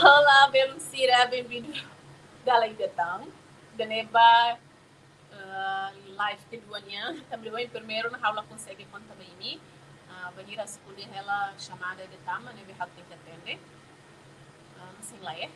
Olá, Belucira, bem-vindo da Leitão. Deneba live keduanya, também o primeiro na aula consegue contar bem ini. Banheira escolher ela chamada de tama, né? Vai ter que atender. Assim lá é.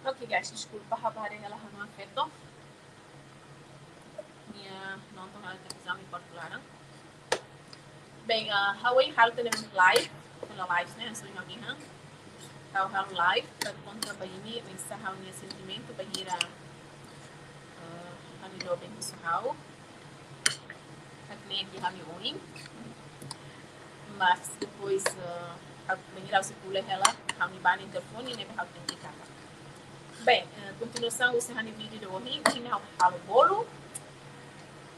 Ok, guys, desculpa, rabarei ela não afetou. Minha não tô na televisão em Portugal. Bem, Hawaii hal tenen live, pela live, né? Assim alguém, hal live, para contra baini, mensa hal nia sentimento bahira hani dobeng isso hal. Aqui hani oin. Mas depois bahira se pula ela, hani ban interfone, né? Hal tem que cá. Bem, continuação usaha ni vídeo do hoje, tinha hal bolo,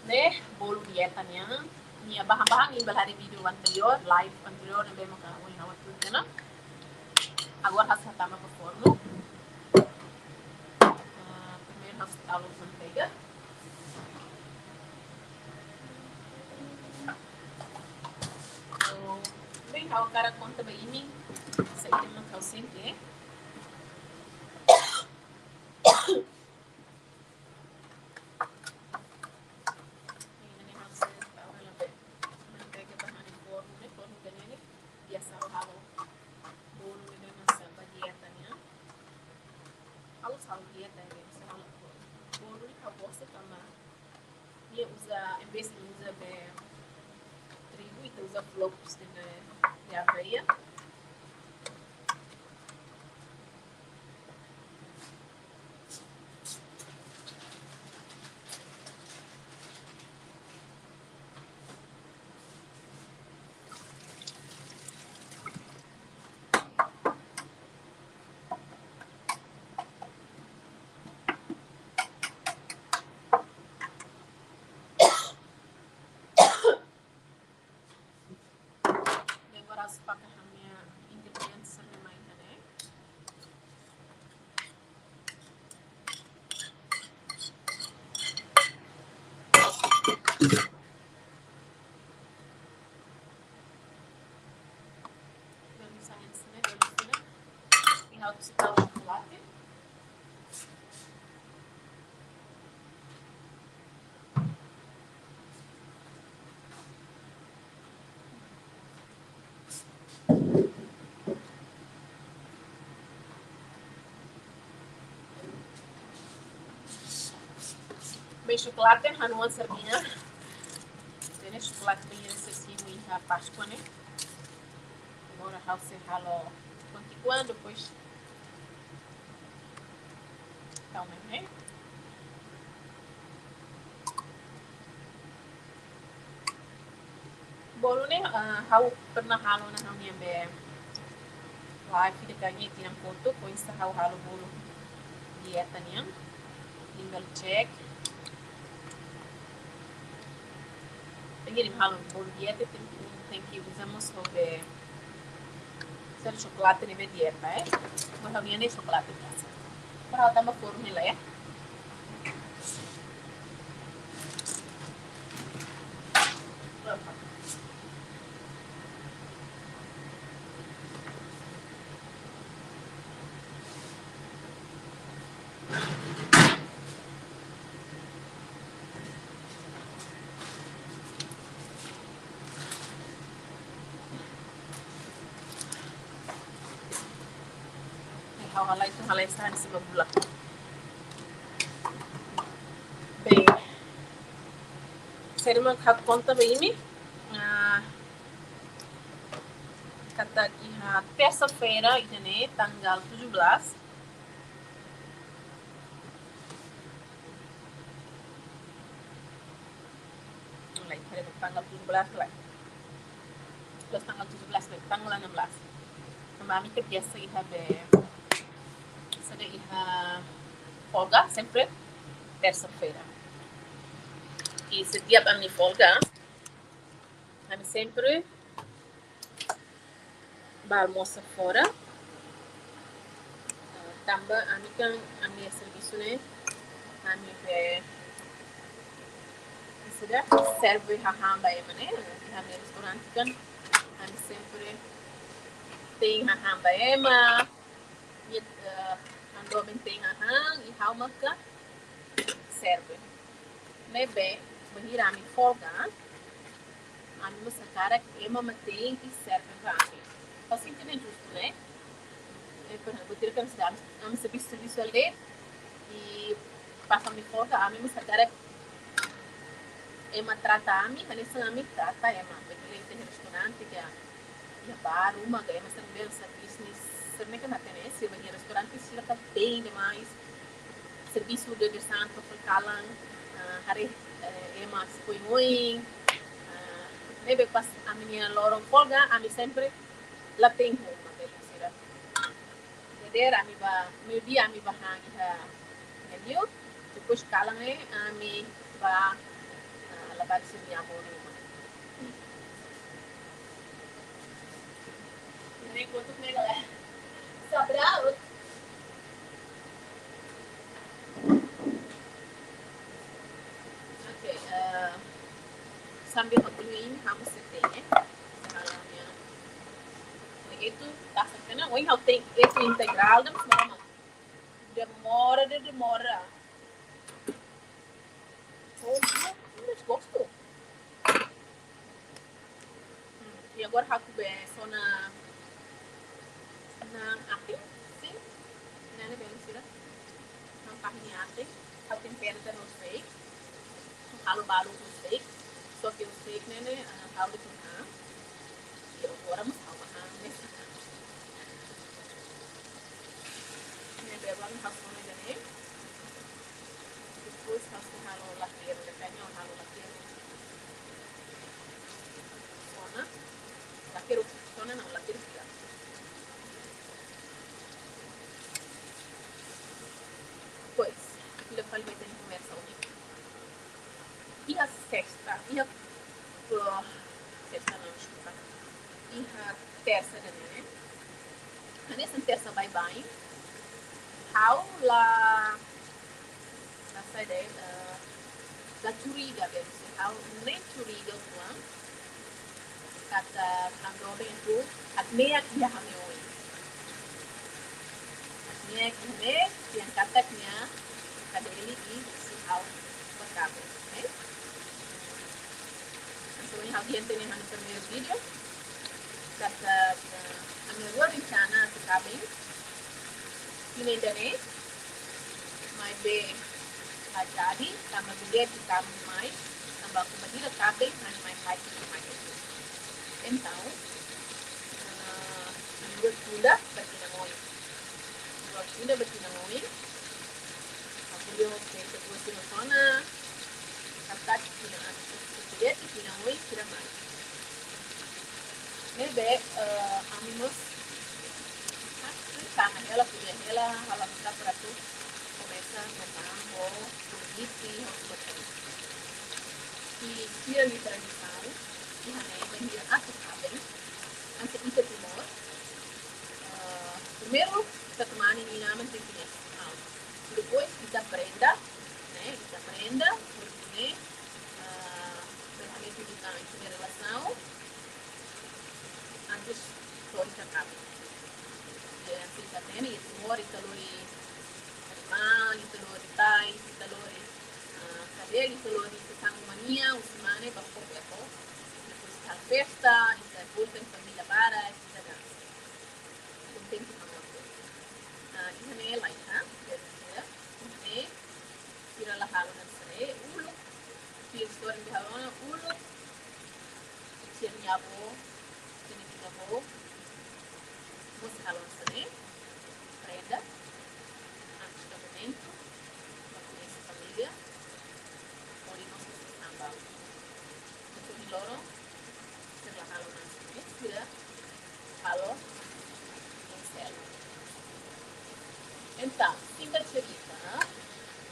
né? Bolo dietanya. Minha bahan-bahan ini hari video anterior, live anterior, yang bem makan na tudo, né? Agora nós estamos no forno. Primeiro nós estamos com manteiga. Bem, o cara conta bem mim. Isso aí tem uma calcinha aqui. Em vez de usar trigo, então usa flocos de aveia. Pakai hamnya ingredients yang mainan ya. Dan misalnya sini ini harus tahu chocolate. Bem, chocolate hanuan sardinha. Tem chocolate bem excessivo e a Páscoa, né? Agora você rala quando depois calma, né? Bolo nih, hau pernah halo na hau niya be live de kanya tinang foto ko insta hau halo bolo dieta niya. Tinggal cek. Begini malam bolo dieta tem que usamos sobre ser chocolate nível dieta, Mas a minha nem chocolate casa. Para dar uma fórmula, Halai sa di cima bula. Bem, ser uma conta bem kata iha terça-feira, né, tanggal 17. Mulai hari tanggal 17 lah. Plus tanggal 17 lah, tanggal 16. Kami terbiasa iha sudah iha folga sempre terça-feira. E setiap kami folga, kami sempre almoça fora. Também a minha serviço, né? A minha serve hahamba né? A minha restaurante kan, a minha sempre tem hahamba ando bem tem hahang e hauma ka serve. Nebe bahir a minha folga, a minha sacara mantém e serve para mim. Assim que é justo, né? Por exemplo, eu tenho que dar um serviço ali e passa a minha folga, a minha sacara trata a mim, mas a mim trata porque tem restaurante que é bar, uma que também business, serve que não tem esse, mas restaurante se fica bem demais, serviço de santo para calan, hari se põe muito, nebe pas a minha lorong folga, a mim sempre lá tem uma delícia. Jadi a mim meu dia a mim hang menu, depois calan a mim lavar sini amor rumah. Ini untuk mereka lah. Sabrau. Okay, sambil continuing kamu setting Salamnya. Itu tak sekena, oi hau tem itu integral dan semua. Demora. Mas gosto. E agora haku só na ating, sim? Nana bem sira. Não carne ating, haku tempera no steak. Halo baru no steak. Só que o steak né, halo de cá. E agora mas halo nessa. Né, bebam haku né. Depois haku halo latir, depende on halo latir. Latir zona não, latir juga. Pois, aquilo eu falei em conversa única. E a sexta, sexta não, desculpa. E a terça da né? Nessa terça bye-bye. How la saída la curiga, how nem curiga tuan. Kata Androbe itu admeak dia hamil. Admeak ini yang katanya kada ini si au berkabel, okay? So ini hal gente ni han primeiro vídeo. Kata a minha dua rencana se cabem. Ini dane mai be ajadi sama dia di kami mai tambah kemudian kabel hanya mai hai mai. Então, gordura bertinamoi. Gordura bertinamoi. Aku dia mau kita buat di sana. Kata kita lihat di tinamoi sudah mai. Nebe, amimos. Sama ela punya ela, kalau kita peratu, começa a matar o politi, o que tira a tradição, e a bandeira aceitável, antes de Timor. Primeiro, kita temani ni naman sa Pilipinas. Depois, kita aprenda, né? Kita aprenda, porque realmente kita punya relação antes todo se acaba. Jadi, kita tem e Timor, kita lori alemão, kita lori Thai, kita lori cadê, kita lori Sangmania, Usmane, Bakopeto. Depois, kita festa, kita volta em família para, kita dança. Tem que ihane laika ya ihane kira la halon sare ulo kira story di halon ulo cirnyabo ini kita mau mus halon sare prenda antes do momento com essa família ori nosso samba itu di loro kira la halon sare kira halo então, fica tirita,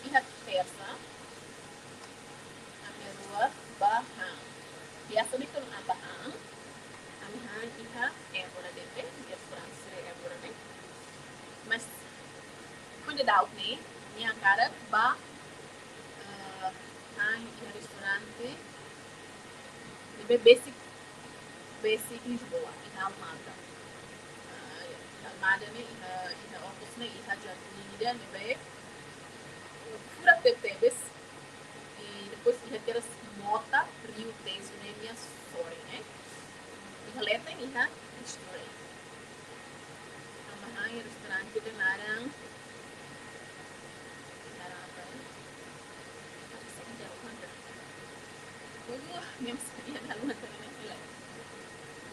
e a terça, a minha bahang. Biasa ni kalau bahang, a minha iha ébora dele, dia França ébora né. Mas quando dá o né, minha cara ba hang iha restaurante, de basic Lisboa, iha Almada. Almada ni iha office ni iha jardim ni bem fura tebes e depois iha ter as mota Rio Tejo ni minha story né iha leta ni iha story amahan yung restaurante de narang apa ya minha sekalian haluan tadi ni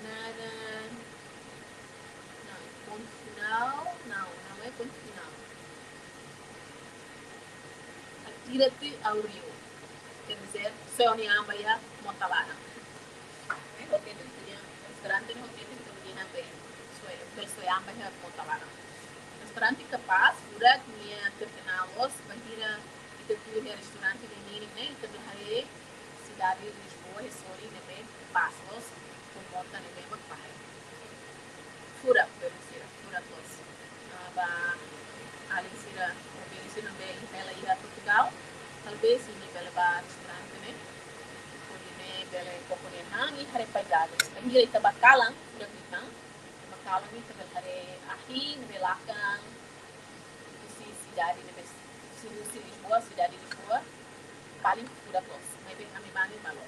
narang ponto final, não é ponto final. Atira-te ao rio. Quer dizer, Sony Ambaya Motalara. Hotel de restaurante no hotel de Medina Bay. Sony Ambaya Motalara. Restaurante capaz, urat minha terminalos, bahira itu tuh restaurante de Nini, né? Itu hari cidade de Lisboa, Sony, né? Passos, com mota, né? Macpai. Fura, fura tos. Ba alin sila, obili sila bem ela ir a Portugal, talvez ini bela ba restaurante né, pode bela pouco né hang e hare pagado. Bahira ita bakalang, fura kitang, bakalang ita hare ahi, belakang, si cidade né, si Lisboa, cidade de Lisboa, paling fura tos. May bem kami bani malo.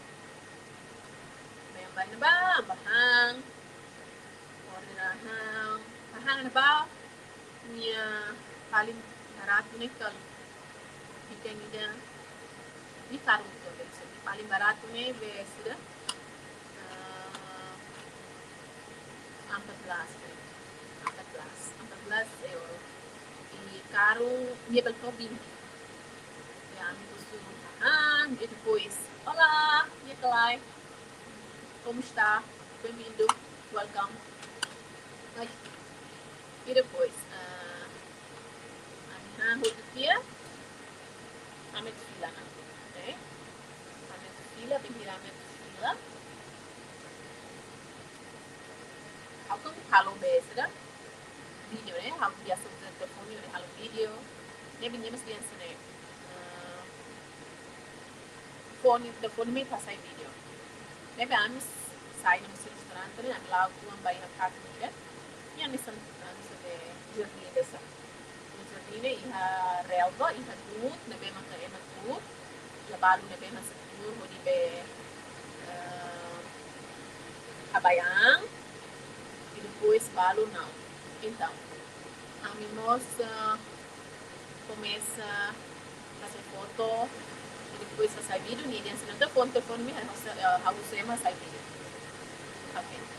May bani ba, bahang. Hang ba minha paling barato né kalau kita ni caro também paling barato né vestir 14 euro e caro dia pelo 20 ya e depois olá minha Clay como está bem-vindo welcome. Ai. E depois, a rodoviária, a metfila, né? A metfila, bem-vinda a metfila. Algum halo beza, vídeo, né? Algum dia sobre o telefone, né? Halo vídeo, né? Bem, mas bem assim, né? Telefone me passa vídeo. Né? Bem, anos sai no restaurante, né? Lá o tuan vai na casa, né? Yan isang journey desa. Yung journey iha relva, iha tut, nabe makaema tut, labalo nabe masakur, hodi be abayang, e depois balo não. Então, a mimosa começa a fazer foto, e depois a sair vídeo, e dia seguinte o telefone me harus sai vídeo. Ok.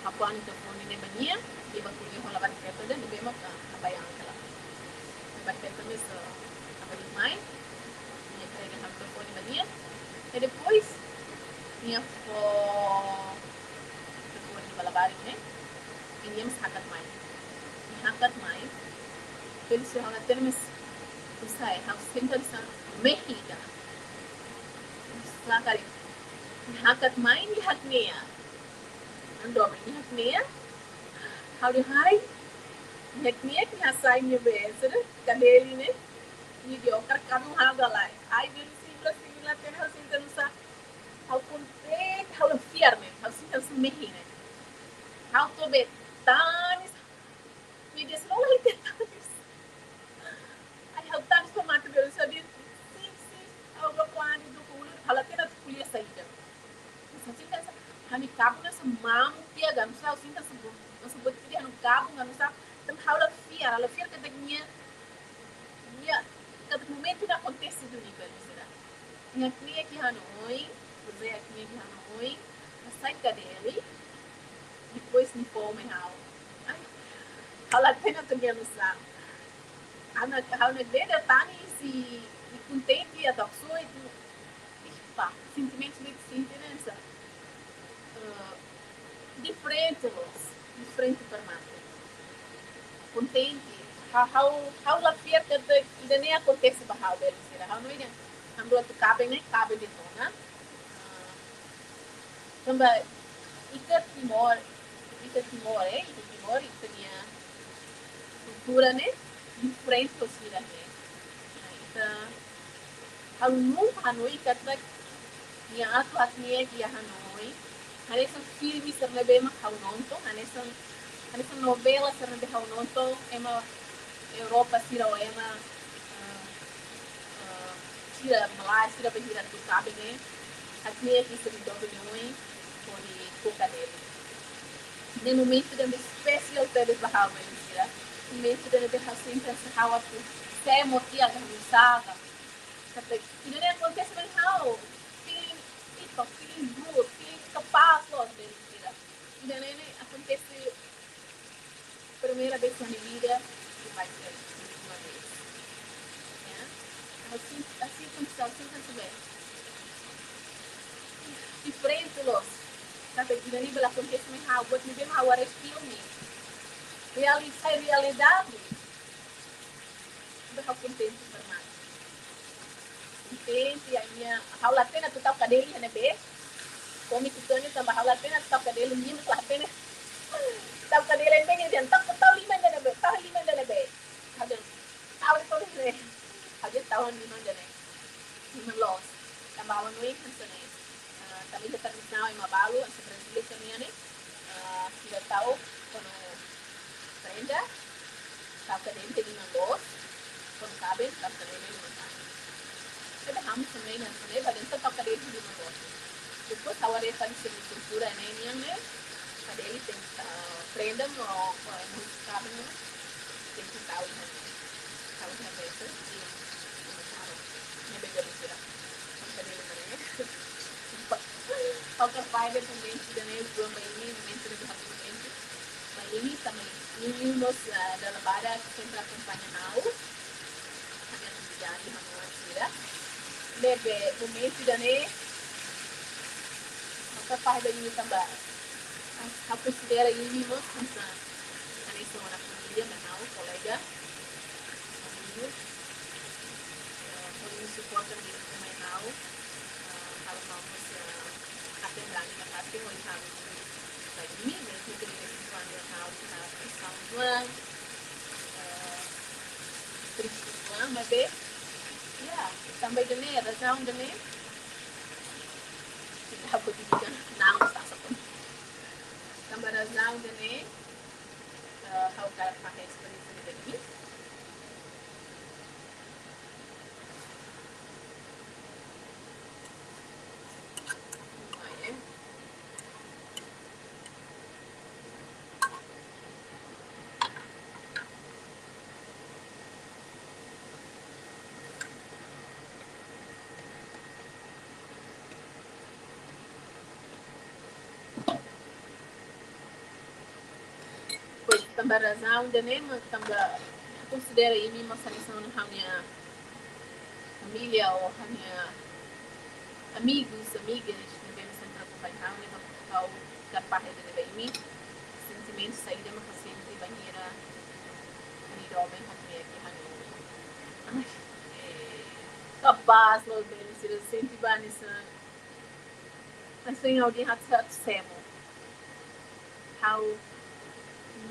Ako ang telefone ni Bania, di ba kung yung halaban keto din, di ba abayang ka lang. But keto mi sa abalimay, niya kaya ang telefone ni Bania. E depois, niya po telefone ni Balabarin niya, e niya mas hakat may. Hakat may, pwede siya hangat din mas usay, halos hinta sa Mehida. Selangkari. Hakat main di haknia. Ando main di haknia. How do hai? Haknia que hasai me besa, cadele né? Video kar haga lai. Ai vem sim lá tem assim então sa. How conte, how firme, how sinta se mehine. How to be tanis. Me diz não é tanis. Ai how tanis para matar eu sabia. Sim, algo plano do pulo. Hala tem a pulia saída. Hani cabo nessa mão pega, não sei o sinta se bom. Não se pode criar no cabo, não sei. Então ela fiar que tinha cada momento que acontece do nível, será? E aqui é que Hanoi, você aqui é que Hanoi, mas sai dele, depois me come how. Ela tem a tua noção. Ela dele tá nesse contente a doxo e pá, sentimento de sentença. Diferente formato. Contente. How la fiesta de nem acontece para how dele será. How não é? Ambil tu cabe nem cabe de tona. Também Ica Timor, Ica Timor tinha cultura né diferente do sira né. Então, how nunca Hanoi kata yang aku haknya dia Hanoi. Hanessa filme ser lebih mah how nonton, Hanessa novela ser lebih how nonton, ema Europa sira o ema sira Malai sira behira tu cabe né. Haknya que se dobro Hanoi por coca dele. No momento da especial para bahar sira. No momento da behar sempre essa how tu se motia a saga. Tapi ini acontece bem how feeling good, feeling capaz loh dari sira. Ini acontece primeira vez na minha vida e vai ser uma vez. Assim como bem. Diferente los. Tapi ini bela acontece bem how, buat me bem how era filme. Realidade. Udah acontece formato. Entende? A minha aula pena tu tahu kadeli né be? Como tu tanya tambah aula pena tu tahu kadeli ni mas lah pena. Tahu kadeli bem dia tahu lima dana be, tahu lima dana be. Tahu itu ni. Ada tahu lima dana. Lima los. Tambah awan ni kan sana. Tapi kita tahu yang mabalu ang sa Brazil kami ni. Tidak tahu kono prenda. Tahu kadeli lima los. Kono sabe tahu kadeli lima. Kita hamil sebenarnya sebenarnya badan kita tak kadeli di mana. Depois awal dia tadi segi kultura ni yang ni, kadeli tem prenda mau sabe ni, tem que tahu ni, tahu ni betul di mana tahu. Ni beda betul. Kadeli mana? Kalau pai também sudah ni dua ini sudah berhenti. Ini também ini nos dalam barat sempre acompanha nau. Kami akan berjalan dengan sira. Lebe momento da ne essa parte da também a considera ini mas kansa ani são na família menal colega amigos por isso suporta mesmo também menal kalau vamos atender na parte onde estamos da mim né que tem esse plano de menal que está pensando lá triste lá mas bem sampai dene ada sound dene tidak aku tidak nang tak sepun sampai ada sound dene how cara pakai seperti ini tadi tambah razão de nem tambah considera ini uma seleção na minha família ou na minha amigos amigas que devem sempre acompanhar e para dar parte de mim sentimentos sair de uma paciente banheira ni homem aqui aqui capaz logo de se sentir bem nessa assim alguém hat semo. How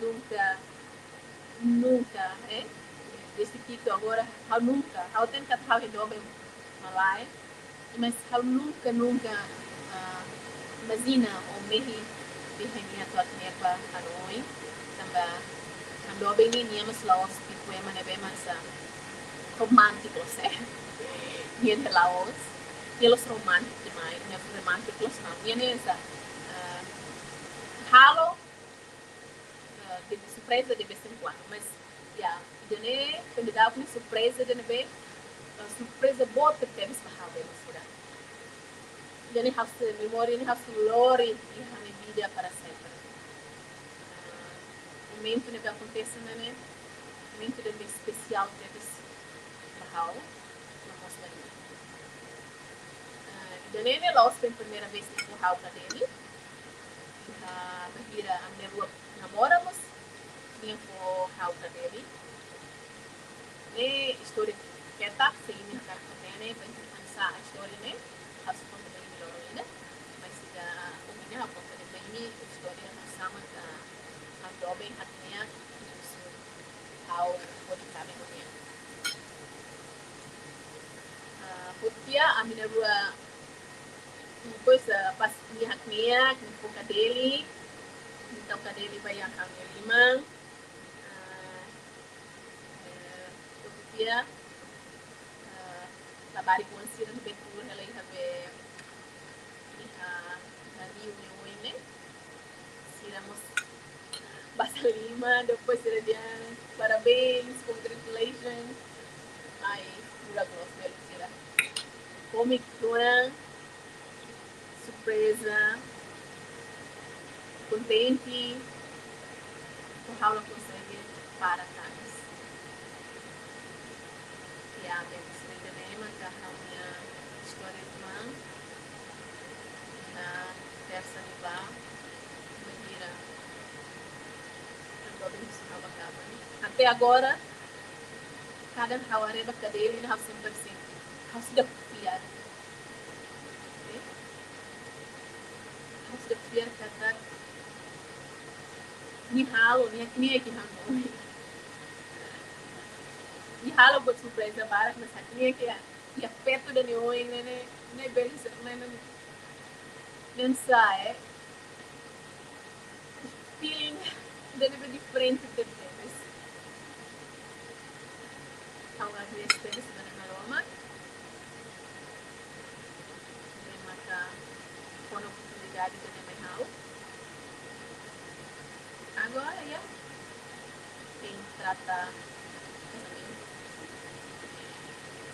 nunca, desde que agora, how nunca, how tem que how redobre malai, mas how nunca, imagina o mehi bihania tuat neba anoi, tambah redobre ini mas laos tipo emane be masa românticos, Bien de Laos, e los românticos demais, né? Românticos não, bien essa, halo, de surpresa de vez em quando, mas já, dene candidato de surpresa de neve, surpresa boa que teve para haver na cidade. Dene has memória, dene has lore e a vida para sempre. Momento que acontece, né? Momento de especial teve para haver. Dene Laos pela primeira vez que eu para dele, Bahira a minha rua namoramos, minha for para dele. Ne história que tá sem minha cara também, para pensar a história, né? A sua conta bem melhor ainda, mas se dá o minha conta de bem história não sama a jovem hatnya isso ao pode saber o minha. Porque a minha rua depois pas lihat niya kung kadeli então kadeli bayang ang limang dia labari ko ang sira ng betul na lang habe na liu ni sira mo basta lima depois sira dia parabéns congratulations ay mula ko sira comic tuan surpresa, contente, por Paula consegue para trás. E a minha cinema, que a minha história de mãe, na terça de lá, mentira, até agora, cada haware cadeira e have sempre assim, have the fear. Harus biar kata ni halo ni aqui Hanoi ni halo buat surpresa barak mas aqui que é perto da neoi né beleza né não sai feeling deve ser diferente de temas agora nesse temas na Roma de mata quando oportunidade de Nemanhau. Agora, quem trata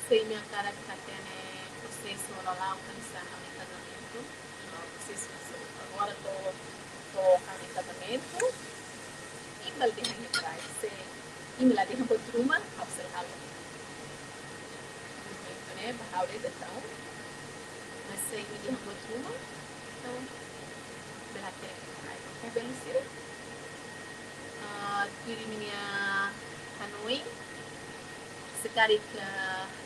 sem minha cara que está tendo processo lá, alcançar a meu casamento. Processo agora estou a meu casamento. E me deixam atrás. E me deixam por truma, ao ser algo. Né? Bahau de então. Mas sem me deixam por truma. Então, berarti é bem sih. Kiri minha Hanoi, sekali ke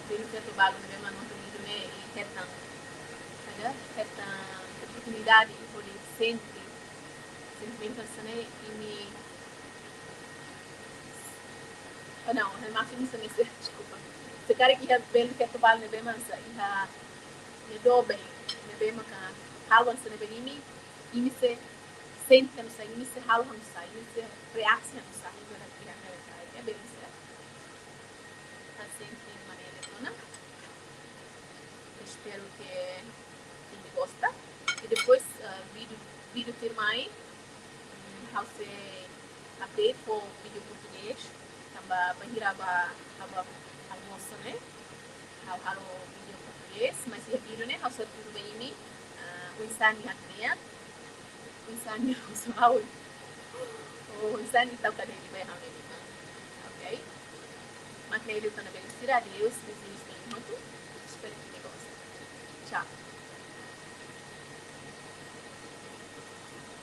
dulu ke bago na memang untuk itu ne hetang, ada hetang oportunidade por sempre sana ini. Não, é mais isso nesse desculpa. Sekali que belo que bago na memang sa iha ne dobe ne memang kan halwan sana benimi ini se sempre não sai, ini se halwan não sai, ini se reação não sai, é bem certo. Está sempre de maneira tona. Espero que ele gosta. E depois vídeo termai, você update com vídeo português, também bahiraba haba almoço né, halo vídeo português, mas se vídeo né, você tudo bem ini, o insan haknya, o insan usau, o insan tahu kada di bayang ini. Ok? Makna ele está na bem Deus, desejo muito. Espero que ele goste. Tchau.